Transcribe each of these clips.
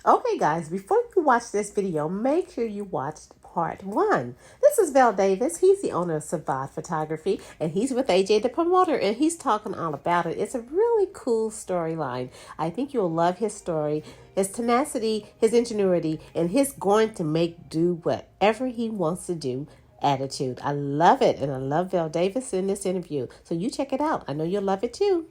Okay, guys, before you watch this video, make sure you watch part one. This is Vell David. He's the owner of SIVAD Photography, and he's with AJ the promoter, and he's talking all about it. It's a really cool storyline. I think you'll love his story, his tenacity, his ingenuity, and his going to make do whatever he wants to do attitude. I love it, and I love Vell Davis in this interview. So you check it out. I know you'll love it too.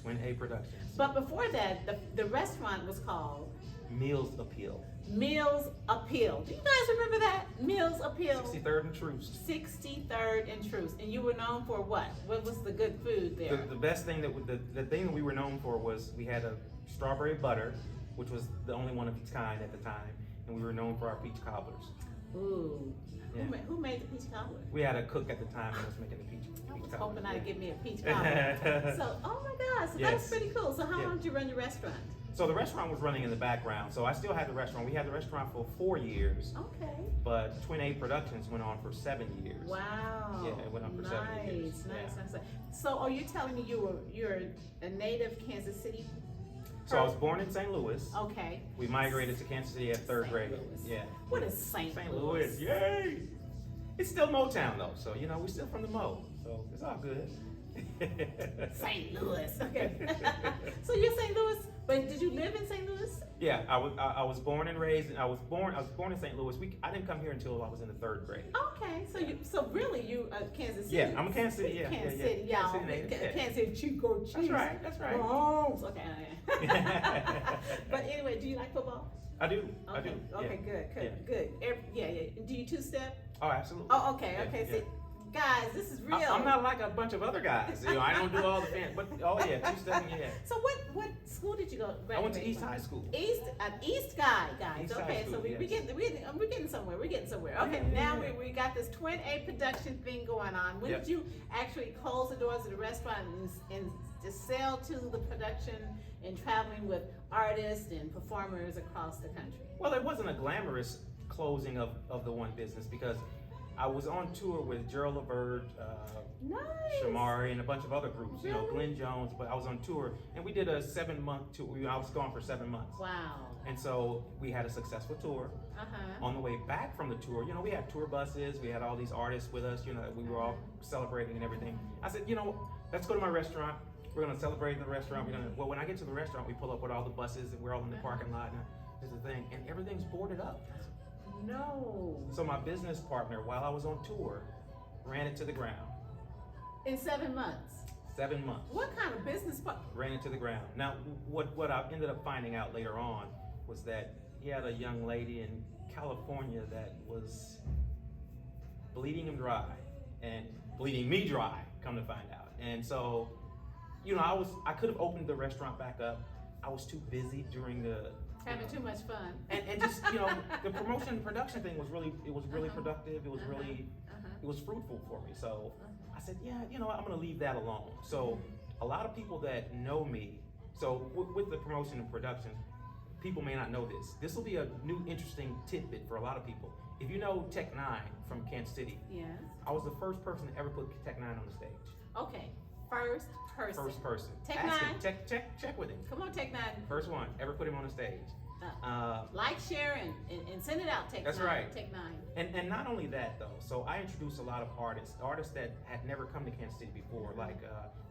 Twin A Productions. But before that, the restaurant was called Meals Appeal. Meals Appeal. Do you guys remember that? Meals Appeal. 63rd and Truce. 63rd and Truce. And you were known for what? What was the good food there? The best thing the thing that we were known for was we had a strawberry butter, which was the only one of its kind at the time, and we were known for our peach cobblers. Ooh. Yeah. Who made the peach cobbler? We had a cook at the time that was making the peach cobbler. Hoping I'd give me a peach cobbler. So, oh my gosh, so yes. That was pretty cool. So how long did you run your restaurant? So the restaurant was running in the background. So I still had the restaurant. We had the restaurant for 4 years. Okay. But Twin A Productions went on for 7 years. Wow. Yeah, it went on for 7 years. Nice. So are you telling me you're a native Kansas City? So I was born in St. Louis. Okay. We migrated to Kansas City at third grade. Yeah. What is St. Louis? Yay! It's still Motown though, so we're still from the Mo, so it's all good. St. Louis. Okay. So you're St. Louis, but did you live in St. Louis? Yeah, I was born and raised, and I was born in St. Louis. I didn't come here until I was in the 3rd grade. Okay, so really you Kansas City. Yeah, I'm a Kansas City. Yeah, Kansas City, y'all. Kansas City Chico cheese. That's right. Mahomes. Okay. But anyway, do you like football? I do. Okay. Okay. Yeah. Good. Yeah. Do you two-step? Oh, absolutely. Oh, okay. See, guys, this is real. I'm not like a bunch of other guys. I don't do all the fans, but two-stepping, yeah. So what school did you go? I went to East High School. East guy, guys. East okay, School, so we're getting somewhere. We're getting somewhere. Okay, now we got this Twin A production thing going on. When did you actually close the doors of the restaurant and just sell to the production and traveling with artists and performers across the country? Well, it wasn't a glamorous closing of the one business because I was on tour with Gerald Levert, Shamari, and a bunch of other groups, Glenn Jones, but I was on tour, and we did a 7-month tour. I was gone for 7 months. Wow. And so we had a successful tour. On the way back from the tour, we had tour buses, we had all these artists with us, we were all celebrating and everything. I said, let's go to my restaurant. We're gonna celebrate in the restaurant. Well, when I get to the restaurant, we pull up with all the buses, and we're all in the parking lot, and there's the thing, and everything's boarded up. No. So my business partner, while I was on tour, ran it to the ground. In 7 months? 7 months. What kind of business partner? Ran it to the ground. Now, what I ended up finding out later on was that he had a young lady in California that was bleeding him dry and bleeding me dry, come to find out. And so, I could have opened the restaurant back up. I was too busy during the having too much fun. And just, the promotion and production thing was really productive. It was really, it was fruitful for me. So I said, I'm gonna leave that alone. So a lot of people that know me, so with the promotion and production, people may not know this. This will be a new interesting tidbit for a lot of people. If you know Tech 9 from Kansas City, yes. I was the first person to ever put Tech 9 on the stage. Okay, first person. Tech 9? Check with him. Come on, Tech 9. First one, ever put him on the stage. Like, share, and send it out, Tech 9. That's right. Tech 9. And not only that, though. So I introduced a lot of artists that had never come to Kansas City before, like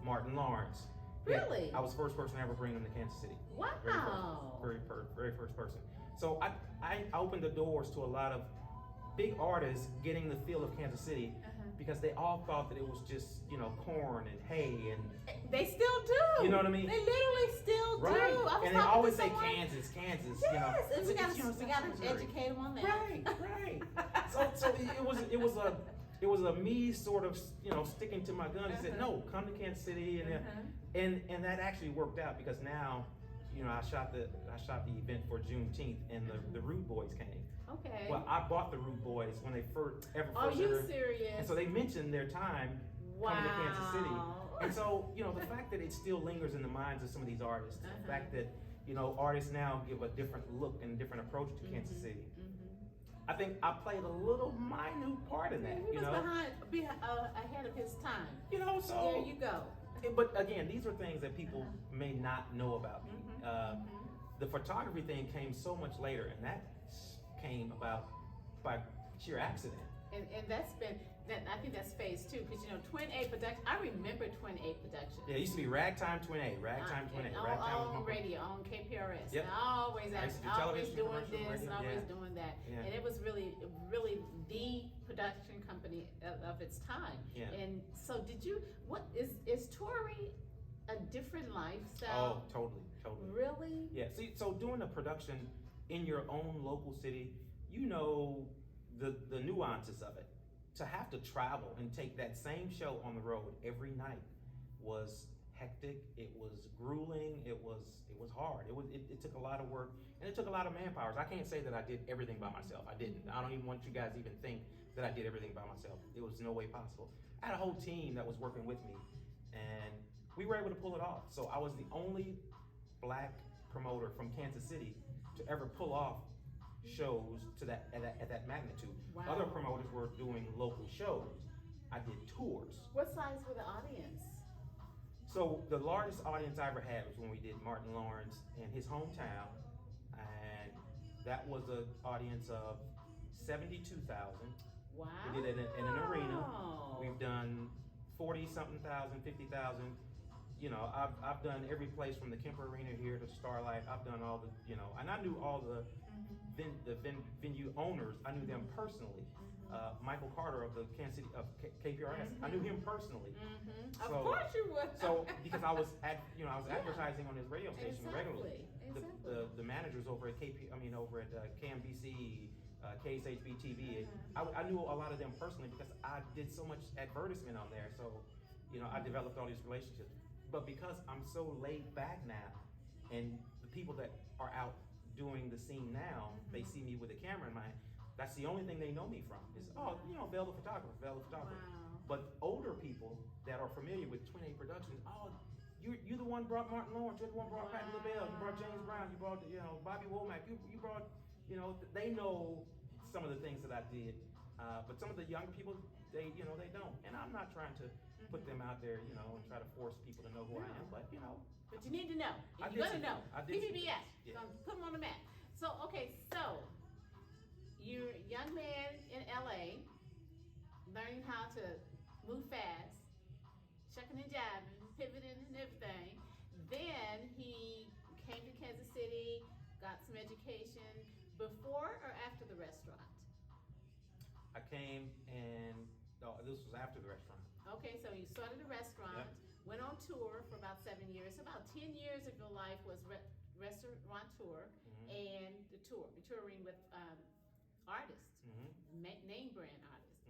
Martin Lawrence. Really? I was the first person to ever bring him to Kansas City. Wow. Very first person. So I opened the doors to a lot of big artists getting the feel of Kansas City because they all thought that it was just, corn and hay and... They still do. You know what I mean? They literally still do. And they always say Kansas, yes, and we gotta educate them on that. Right. So it was a me sort of, sticking to my gun and said, no, come to Kansas City, and that actually worked out because now, I shot the event for Juneteenth, and the Rude Boys came. Okay. Well, I bought the Rude Boys when they first Are you serious? And so they mentioned their time coming to Kansas City. And so, the fact that it still lingers in the minds of some of these artists, the fact that, artists now give a different look and different approach to Kansas City. I think I played a little minute part in that, He was ahead of his time. So there you go. But again, these are things that people may not know about me. The photography thing came so much later, and that came about by sheer accident. And that's been I think that's phase two, because Twin A production. I remember Twin A production. Yeah, it used to be Ragtime Twin A, Ragtime Twin A, Ragtime on radio, on KPRS. Yep. And always doing this radio, and always doing that. Yeah. And it was really the production company of its time. Yeah. And so what is touring a different lifestyle? Oh, totally. Really? Yeah, see, so doing a production in your own local city, the nuances of it. To have to travel and take that same show on the road every night was hectic. It was grueling. It was hard. It took a lot of work, and it took a lot of manpower. I can't say that I did everything by myself. I didn't. I don't even want you guys to even think that I did everything by myself. It was no way possible. I had a whole team that was working with me, and we were able to pull it off. So I was the only black promoter from Kansas City to ever pull off shows to at that magnitude. Wow. Other promoters were doing local shows. I did tours. What size were the audience? So the largest audience I ever had was when we did Martin Lawrence in his hometown, and that was an audience of 72,000. Wow. We did it in an arena. We've done 40-something thousand, 50,000. I've done every place from the Kemper Arena here to Starlight. I've done all the, and I knew all the venue owners. I knew them personally. Michael Carter of the Kansas City of KPRS. I knew him personally. So, of course you would. So because I was advertising on his radio station regularly. Exactly. The managers over at KMBC, KSHB TV. I knew a lot of them personally because I did so much advertisement on there. So I developed all these relationships. But because I'm so laid back now, and the people that are out doing the scene now, they see me with a camera in my hand. That's the only thing they know me from is, Vell the photographer, Vell the photographer. Wow. But older people that are familiar with Twin A Productions, you're the one brought Martin Lawrence, you're the one brought Patti LaBelle, you brought James Brown, you brought Bobby Womack, you brought, they know some of the things that I did. But some of the younger people, they don't. And I'm not trying to put them out there, and try to force people to know who I am. But But you need to know. You're gonna know. PBBS. Yeah. Put them on the map. So you're a young man in LA, learning how to move fast, shucking and jiving, pivoting and everything. Then he came to Kansas City, got some education. Before or after the restaurant? I came and this was after the restaurant. Okay, so you started a restaurant, went on tour for about 7 years. About 10 years of your life was restaurateur and the touring with artists, name brand artists.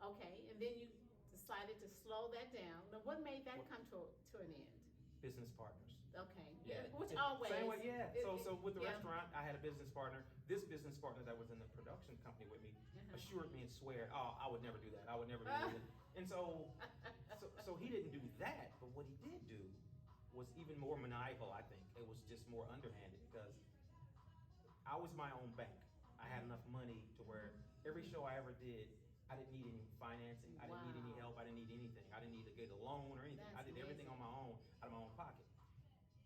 Okay, and then you decided to slow that down. Now, what made that come to an end? Business partners. Okay, Yeah. which always. Same way, yeah. So with the restaurant, I had a business partner. This business partner that was in the production company with me assured me and swear, I would never do that. I would never do that. And so he didn't do that, but what he did do was even more maniacal, I think. It was just more underhanded because I was my own bank. I had enough money to where every show I ever did, I didn't need any financing. I didn't need any help. I didn't need anything. I didn't need to get a loan or anything. I did everything on my own, out of my own pocket.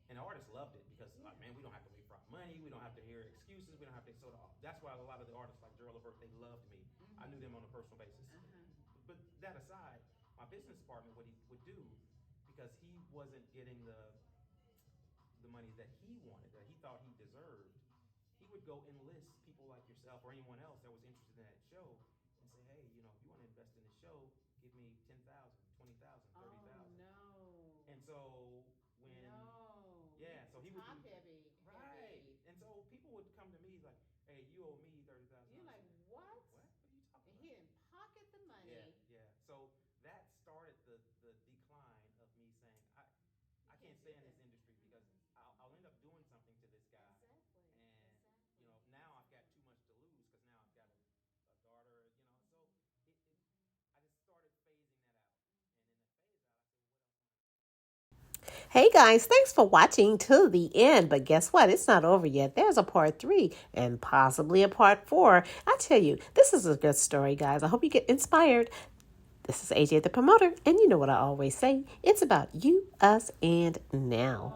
And the artists loved it because, man, we don't have to wait for our money. We don't have to hear excuses. We don't have to. So that's why a lot of the artists like Gerald Levert, they loved me. I knew them on a personal basis. But that aside, my business partner, what he would do, because he wasn't getting the money that he wanted, that he thought he deserved, he would go enlist people like yourself or anyone else that was interested in that show and say, hey, if you want to invest in this show, give me 10,000, 20,000, 30,000. Oh, no. And so so he would top do, heavy. right. Heavy. And so people would come to me like, hey, you owe me 30,000. You're like, what? What are you talking And about? he didn't pocket the money. Yeah. So that started the decline of me saying, I can't stay in this industry because I'll end up doing something to this guy. Exactly. And now I've got too much to lose because now I've got a daughter. So I just started phasing that out. And in the phase out, I said, well, what else am I? Hey guys, thanks for watching to the end. But guess what? It's not over yet. There's a part 3 and possibly a part 4. I tell you, this is a good story, guys. I hope you get inspired. This is AJ the Promoter, and you know what I always say. It's about you, us, and now.